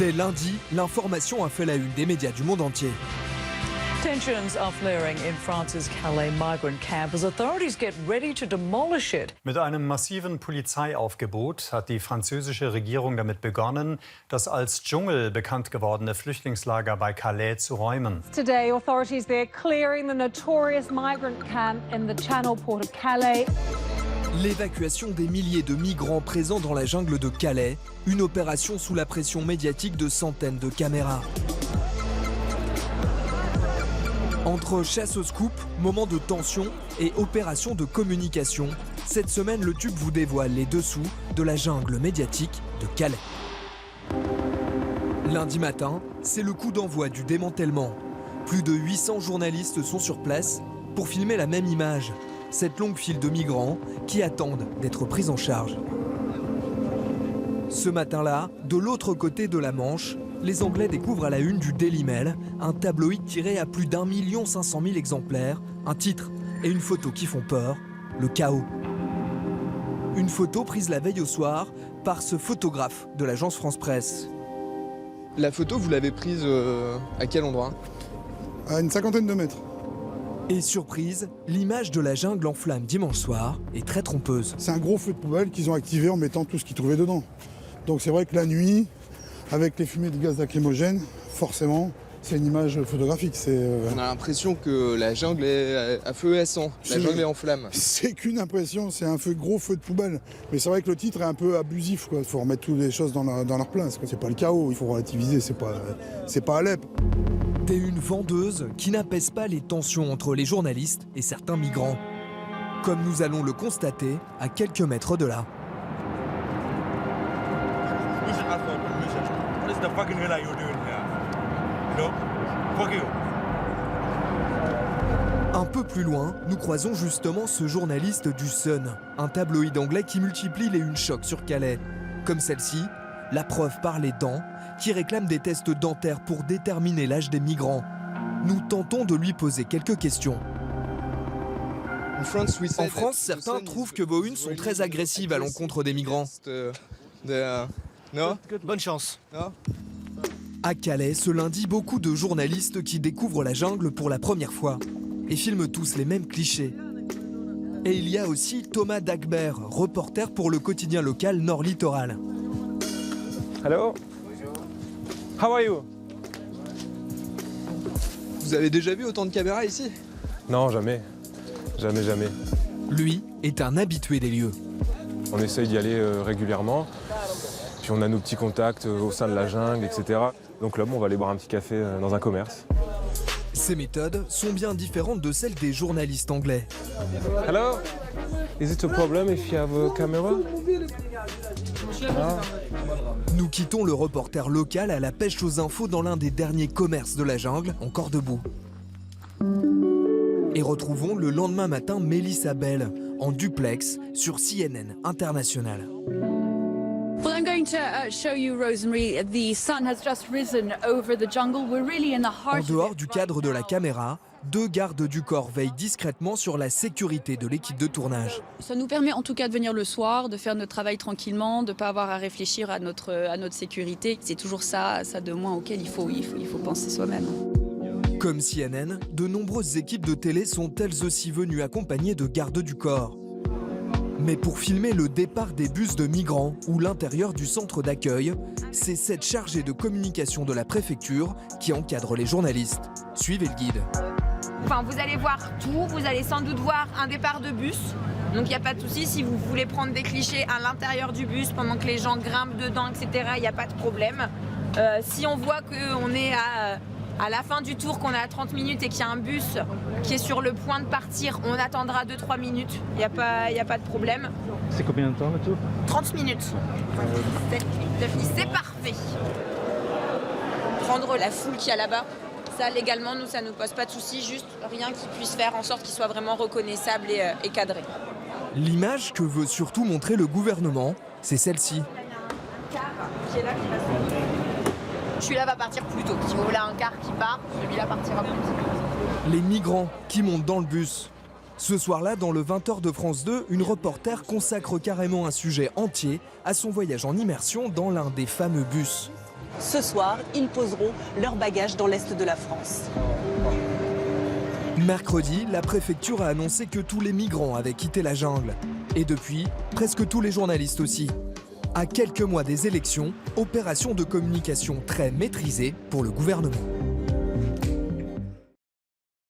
Dès lundi, l'information a fait la une des médias du monde entier. Tensions are flaring in France's Calais migrant camp as authorities get ready to demolish it. Mit einem massiven Polizeiaufgebot hat die französische Regierung damit begonnen, das als Dschungel bekannt gewordene Flüchtlingslager bei Calais zu räumen. Today, authorities there clearing the notorious migrant camp in the Channel port of Calais. L'évacuation des milliers de migrants présents dans la jungle de Calais, une opération sous la pression médiatique de centaines de caméras. Entre chasse au scoop, moments de tension et opération de communication, cette semaine, le Tube vous dévoile les dessous de la jungle médiatique de Calais. Lundi matin, c'est le coup d'envoi du démantèlement. Plus de 800 journalistes sont sur place pour filmer la même image, cette longue file de migrants qui attendent d'être pris en charge. Ce matin-là, de l'autre côté de la Manche, les Anglais découvrent à la une du Daily Mail un tabloïd tiré à plus d'1 500 000 exemplaires, un titre et une photo qui font peur, le chaos. Une photo prise la veille au soir par ce photographe de l'agence France Presse. La photo, vous l'avez prise à quel endroit? À une cinquantaine de mètres. Et surprise, l'image de la jungle en flammes dimanche soir est très trompeuse. C'est un gros feu de poubelle qu'ils ont activé en mettant tout ce qu'ils trouvaient dedans. Donc c'est vrai que la nuit, avec les fumées de gaz lacrymogène, forcément, c'est une image photographique. On a l'impression que la jungle est à feu et à sang, la jungle est en flammes. C'est qu'une impression, c'est un gros feu de poubelle. Mais c'est vrai que le titre est un peu abusif, quoi. Il faut remettre toutes les choses dans leur place, quoi. C'est pas le chaos, il faut relativiser, c'est pas Alep. T'es une vendeuse qui n'apaise pas les tensions entre les journalistes et certains migrants. Comme nous allons le constater à quelques mètres de là. Un peu plus loin, nous croisons justement ce journaliste du Sun, un tabloïd anglais qui multiplie les unes chocs sur Calais. Comme celle-ci, la preuve par les dents, qui réclame des tests dentaires pour déterminer l'âge des migrants. Nous tentons de lui poser quelques questions. En France, certains trouvent que vos unes sont très agressives à l'encontre des migrants. Bonne chance. À Calais, ce lundi, beaucoup de journalistes qui découvrent la jungle pour la première fois et filment tous les mêmes clichés. Et il y a aussi Thomas Dagbert, reporter pour le quotidien local Nord Littoral. Hello. How are you? Vous avez déjà vu autant de caméras ici? Non, jamais. Jamais. Lui est un habitué des lieux. On essaye d'y aller régulièrement. Puis on a nos petits contacts au sein de la jungle, etc. Donc là, on va aller boire un petit café dans un commerce. Ces méthodes sont bien différentes de celles des journalistes anglais. Hello? Is it a problem if you have a camera? Nous quittons le reporter local à la pêche aux infos dans l'un des derniers commerces de la jungle, encore debout. Et retrouvons le lendemain matin Mélissa Bell, en duplex, sur CNN International. Well, I'm going to show you, Rosemary. The sun has just risen over the jungle. We're really in the En heart dehors of du it cadre right de la now. caméra, 2 gardes du corps veillent discrètement sur la sécurité de l'équipe de tournage. Ça nous permet en tout cas de venir le soir, de faire notre travail tranquillement, de ne pas avoir à réfléchir à notre sécurité. C'est toujours ça de moins auquel il faut penser soi-même. Comme CNN, de nombreuses équipes de télé sont elles aussi venues accompagnées de gardes du corps. Mais pour filmer le départ des bus de migrants ou l'intérieur du centre d'accueil, c'est cette chargée de communication de la préfecture qui encadre les journalistes. Suivez le guide. Enfin, vous allez voir tout, vous allez sans doute voir un départ de bus. Donc il n'y a pas de souci, si vous voulez prendre des clichés à l'intérieur du bus pendant que les gens grimpent dedans, etc., il n'y a pas de problème. Si on voit qu'on est à la fin du tour, qu'on est à 30 minutes et qu'il y a un bus qui est sur le point de partir, on attendra 2-3 minutes, il n'y a pas de problème. C'est combien de temps le tour? 30 minutes. C'est parfait. Prendre la foule qu'il y a là-bas, ça légalement, nous, ça ne nous pose pas de soucis, juste rien qui puisse faire en sorte qu'il soit vraiment reconnaissable et cadré. L'image que veut surtout montrer le gouvernement, c'est celle-ci. Celui-là va partir plus tôt. Si vous voulez un car qui part, celui-là partira plus tôt. Les migrants qui montent dans le bus. Ce soir-là, dans le 20h de France 2, une reporter consacre carrément un sujet entier à son voyage en immersion dans l'un des fameux bus. Ce soir, ils poseront leurs bagages dans l'est de la France. Mercredi, la préfecture a annoncé que tous les migrants avaient quitté la jungle. Et depuis, presque tous les journalistes aussi. À quelques mois des élections, opération de communication très maîtrisée pour le gouvernement.